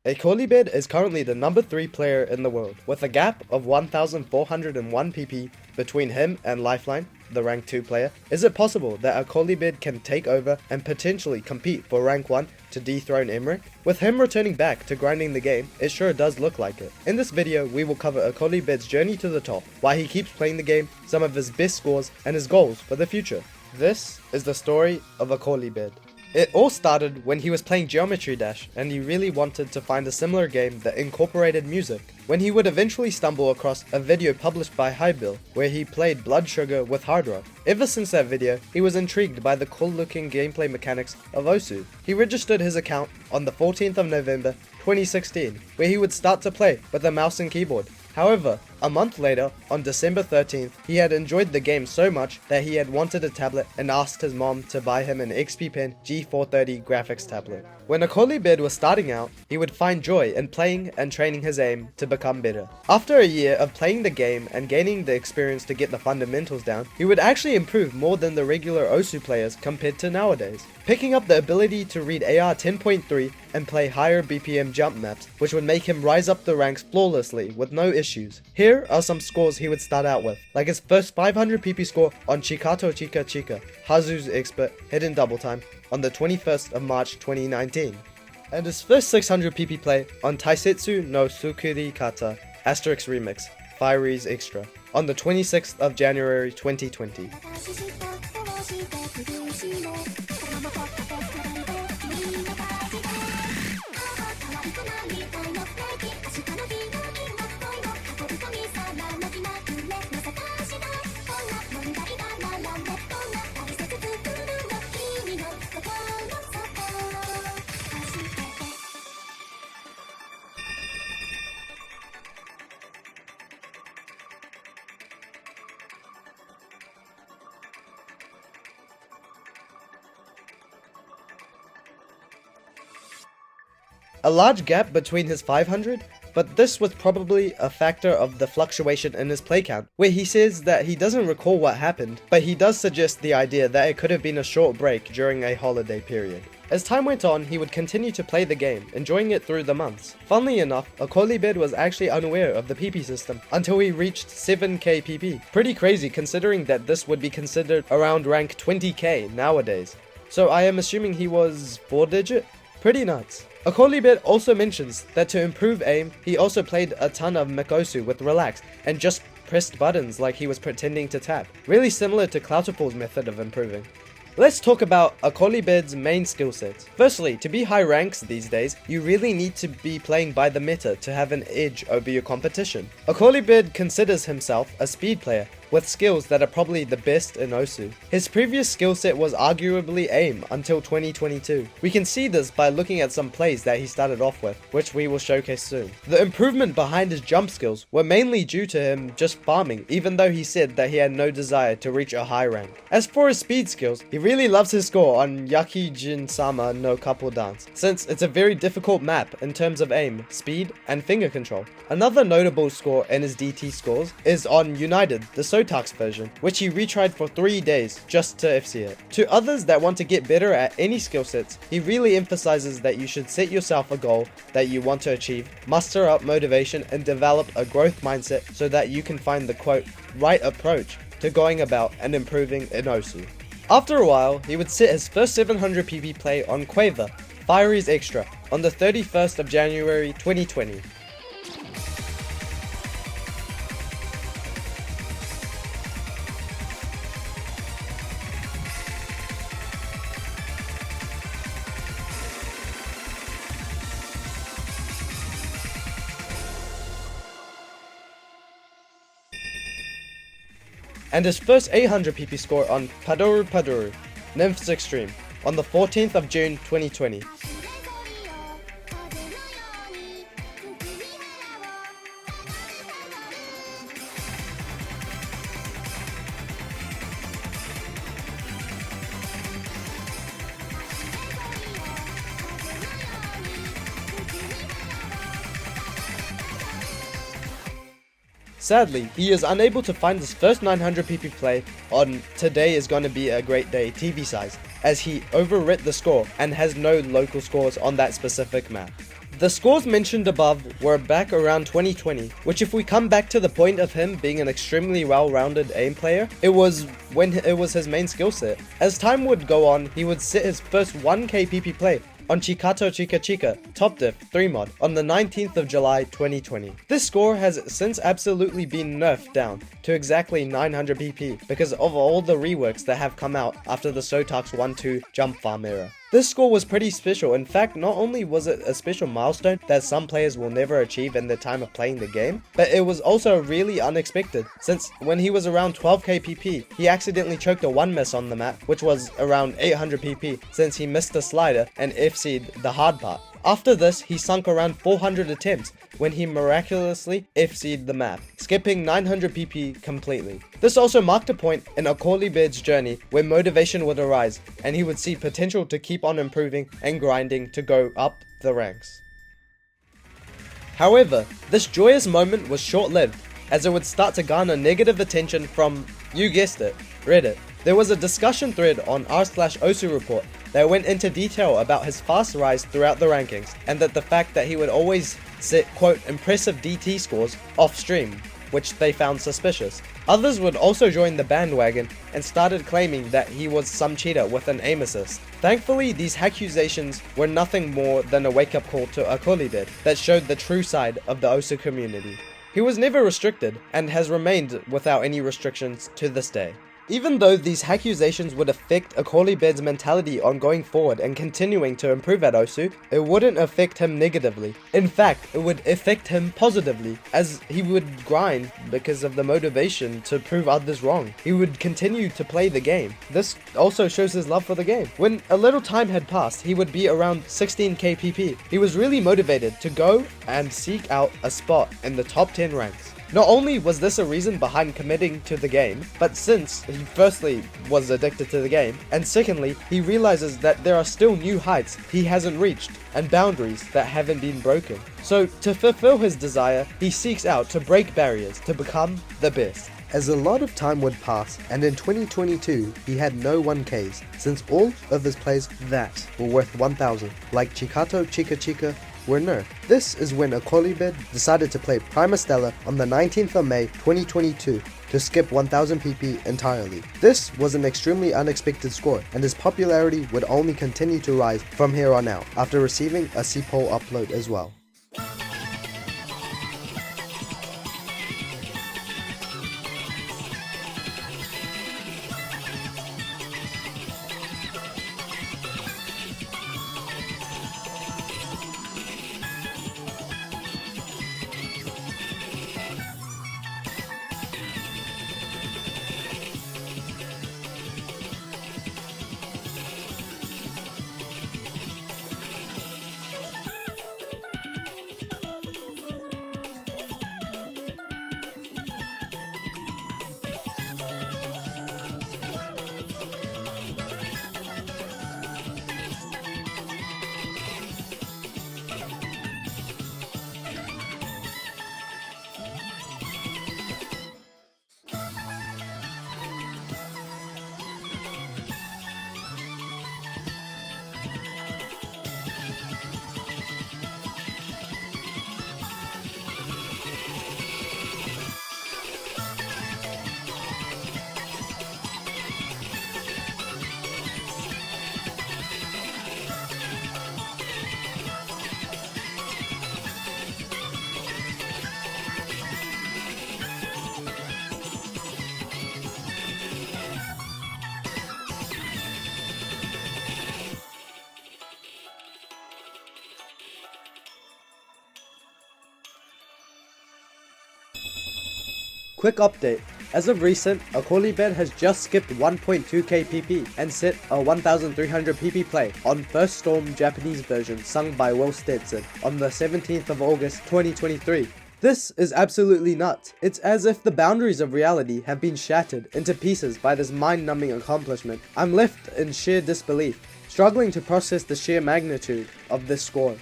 Akolibed is currently the number 3 player in the world, with a gap of 1401 PP between him and Lifeline, the rank 2 player. Is it possible that Akolibed can take over and potentially compete for rank 1 to dethrone mrekk? With him returning back to grinding the game, it sure does look like it. In this video, we will cover Akolibed's journey to the top, why he keeps playing the game, some of his best scores, and his goals for the future. This is the story of Akolibed. It all started when he was playing Geometry Dash and he really wanted to find a similar game that incorporated music, when he would eventually stumble across a video published by High BPM where he played Blood Sugar with Hard Rock. Ever since that video, he was intrigued by the cool looking gameplay mechanics of Osu. He registered his account on the 14th of November 2016, where he would start to play with a mouse and keyboard. However, a month later, on December 13th, he had enjoyed the game so much that he had wanted a tablet and asked his mom to buy him an XP Pen G430 graphics tablet. When Akolibed was starting out, he would find joy in playing and training his aim to become better. After a year of playing the game and gaining the experience to get the fundamentals down, he would actually improve more than the regular Osu players compared to nowadays, picking up the ability to read AR 10.3 and play higher BPM jump maps, which would make him rise up the ranks flawlessly with no issues. Here are some scores he would start out with, like his first 500 PP score on Chikato Chika Chika, Hazu's Expert Hidden Double Time, on the 21st of March 2019, and his first 600 PP play on Taisetsu no Sukuri Kata Asterix Remix, Fiery's Extra, on the 26th of January 2020. A large gap between his 500, but this was probably a factor of the fluctuation in his play count, where he says that he doesn't recall what happened, but he does suggest the idea that it could have been a short break during a holiday period. As time went on, he would continue to play the game, enjoying it through the months. Funnily enough, Akolibed was actually unaware of the PP system until he reached 7k PP. Pretty crazy considering that this would be considered around rank 20k nowadays. So I am assuming he was 4 digit? Pretty nuts. Akolibed also mentions that to improve aim, he also played a ton of mrekk with relax and just pressed buttons like he was pretending to tap. Really similar to Clouterpool's method of improving. Let's talk about Akolibed's main skill sets. Firstly, to be high ranks these days, you really need to be playing by the meta to have an edge over your competition. Akolibed considers himself a speed player, with skills that are probably the best in Osu. His previous skill set was arguably aim until 2022. We can see this by looking at some plays that he started off with, which we will showcase soon. The improvement behind his jump skills were mainly due to him just farming, even though he said that he had no desire to reach a high rank. As for his speed skills, he really loves his score on Yakijin-sama no Couple Dance, since it's a very difficult map in terms of aim, speed, and finger control. Another notable score in his DT scores is on United, the Sotax version, which he retried for 3 days just to FC it. To others that want to get better at any skill sets, he really emphasizes that you should set yourself a goal that you want to achieve, muster up motivation, and develop a growth mindset so that you can find the quote, right approach to going about and improving in Osu. After a while, he would set his first 700 PP play on Quaver, Fiery's Extra, on the 31st of January 2020. And his first 800 PP score on Padoru Padoru, Nymph's Extreme, on the 14th of June 2020. Sadly, he is unable to find his first 900 PP play on Today Is Gonna Be a Great Day TV size, as he overwrit the score and has no local scores on that specific map. The scores mentioned above were back around 2020, which if we come back to the point of him being an extremely well-rounded AIM player, it was when it was his main skill set. As time would go on, he would set his first 1k PP play on Chikato Chika Chika Top Diff 3 mod on the 19th of July 2020. This score has since absolutely been nerfed down to exactly 900 PP because of all the reworks that have come out after the Sotax 1-2 jump farm era. This score was pretty special. In fact, not only was it a special milestone that some players will never achieve in their time of playing the game, but it was also really unexpected, since when he was around 12k PP, he accidentally choked a 1 miss on the map, which was around 800 PP, since he missed a slider and FC'd the hard part. After this, he sunk around 400 attempts when he miraculously FC'd the map, skipping 900 PP completely. This also marked a point in Akolibed's journey where motivation would arise and he would see potential to keep on improving and grinding to go up the ranks. However, this joyous moment was short-lived, as it would start to garner negative attention from, you guessed it, Reddit. There was a discussion thread on r/osureport that went into detail about his fast rise throughout the rankings, and that the fact that he would always set quote impressive DT scores off stream, which they found suspicious. Others would also join the bandwagon and started claiming that he was some cheater with an aim assist. Thankfully, these accusations were nothing more than a wake-up call to Akolibed that showed the true side of the Osu community. He was never restricted and has remained without any restrictions to this day. Even though these accusations would affect Akolibed's mentality on going forward and continuing to improve at Osu, it wouldn't affect him negatively. In fact, it would affect him positively, as he would grind because of the motivation to prove others wrong. He would continue to play the game. This also shows his love for the game. When a little time had passed, he would be around 16k PP. He was really motivated to go and seek out a spot in the top 10 ranks. Not only was this a reason behind committing to the game, but since he firstly was addicted to the game, and secondly, he realizes that there are still new heights he hasn't reached, and boundaries that haven't been broken. So, to fulfill his desire, he seeks out to break barriers to become the best. As a lot of time would pass, and in 2022, he had no 1Ks, since all of his plays that were worth 1000, like Chikato Chika Chika, were nerfed. This is when Akolibed decided to play Prima Stella on the 19th of May 2022 to skip 1000 PP entirely. This was an extremely unexpected score, and his popularity would only continue to rise from here on out after receiving a C-Poll upload as well. Quick update. As of recent, Akolibed has just skipped 1.2k PP and set a 1300 PP play on First Storm Japanese version sung by Will Stetson on the 17th of August 2023. This is absolutely nuts. It's as if the boundaries of reality have been shattered into pieces by this mind-numbing accomplishment. I'm left in sheer disbelief, struggling to process the sheer magnitude of this score.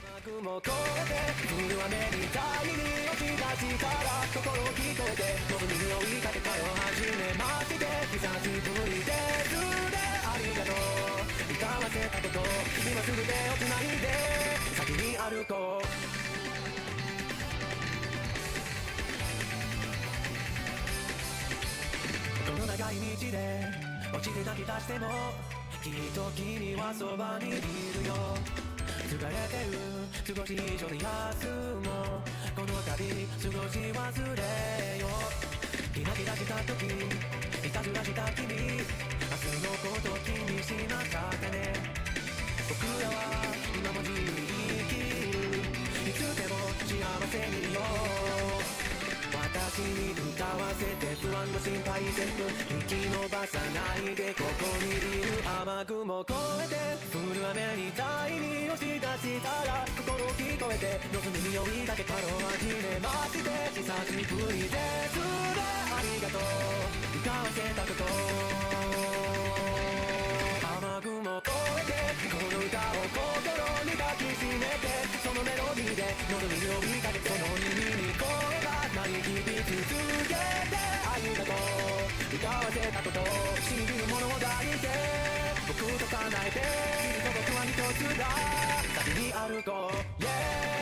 先に歩こうこの長い道で落ちて泣き出してもきっと君はそばにいるよ疲れてる少し一緒に休もうこの旅少し忘れよキラキラした時いたずらした君明日のこと気にしなかったね僕らは今も自由に生きるいつでも幸せにいよう私に歌わせて不安の心配せず息伸ばさないでここにいる雨雲越えて降る雨みたいに押し出したら心聞こえてのずみに追いかけたのはじめまして久しぶりですねありがとう歌わせたこと雨雲越えてこの歌を心に抱きしめてそのメロディーでのずみに追いかけてその耳に声が鳴り響き続けてありがとう歌わせたこと信じるものを抱いて僕と叶えて君と僕は一つだ先に歩こう、yeah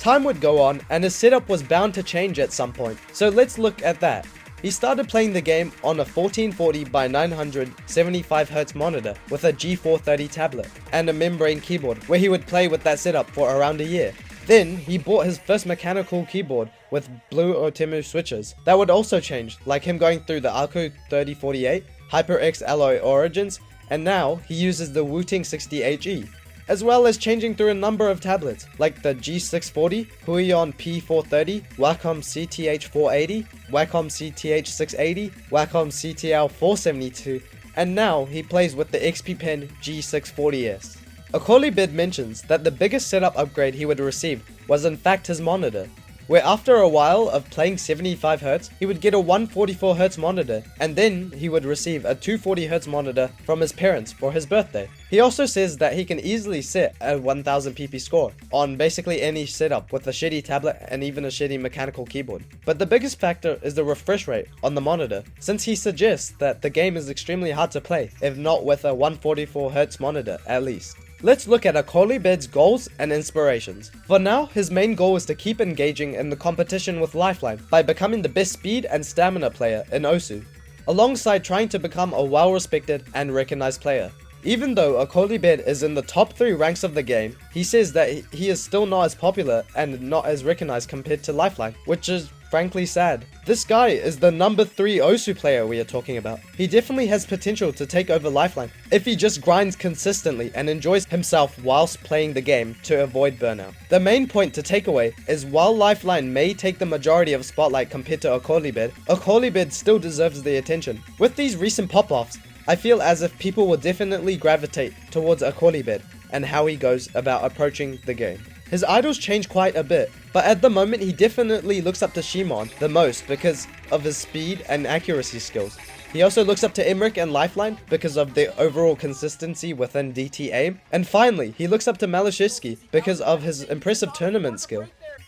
Time would go on, and his setup was bound to change at some point, so let's look at that. He started playing the game on a 1440 by 900 75Hz monitor with a G430 tablet and a membrane keyboard, where he would play with that setup for around a year. Then, he bought his first mechanical keyboard with blue Otemu switches. That would also change, like him going through the Aku 3048, HyperX Alloy Origins, and now he uses the Wooting 60HE. As well as changing through a number of tablets, like the G640, Huion P430, Wacom CTH480, Wacom CTH680, Wacom CTL472, and now he plays with the XP Pen G640S. Akolibed mentions that the biggest setup upgrade he would receive was in fact his monitor, where after a while of playing 75Hz, he would get a 144Hz monitor, and then he would receive a 240Hz monitor from his parents for his birthday. He also says that he can easily set a 1000 pp score on basically any setup with a shitty tablet and even a shitty mechanical keyboard. But the biggest factor is the refresh rate on the monitor, since he suggests that the game is extremely hard to play, if not with a 144Hz monitor at least. Let's look at Akolibed's goals and inspirations. For now, his main goal is to keep engaging in the competition with Lifeline by becoming the best speed and stamina player in Osu, alongside trying to become a well-respected and recognized player. Even though Akolibed is in the top 3 ranks of the game, he says that he is still not as popular and not as recognized compared to Lifeline, which is frankly sad. This guy is the number 3 Osu player we are talking about. He definitely has potential to take over Lifeline if he just grinds consistently and enjoys himself whilst playing the game to avoid burnout. The main point to take away is while Lifeline may take the majority of spotlight compared to Akolibed, Akolibed still deserves the attention. With these recent pop-offs, I feel as if people will definitely gravitate towards Akolibed and how he goes about approaching the game. His idols change quite a bit, but at the moment he definitely looks up to Shimon the most because of his speed and accuracy skills. He also looks up to mrekk and Lifeline because of their overall consistency within DT aim, and finally he looks up to Malashevsky because of his impressive tournament skill.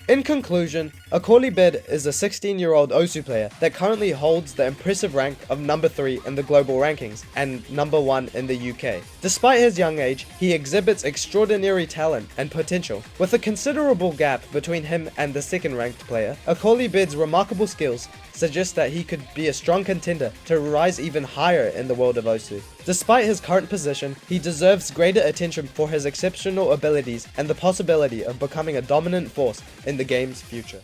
In conclusion, Akolibed is a 16-year-old Osu player that currently holds the impressive rank of number 3 in the global rankings and number 1 in the UK. Despite his young age, he exhibits extraordinary talent and potential. With a considerable gap between him and the second-ranked player, Akolibed's remarkable skills suggest that he could be a strong contender to rise even higher in the world of Osu. Despite his current position, he deserves greater attention for his exceptional abilities and the possibility of becoming a dominant force in the game's future.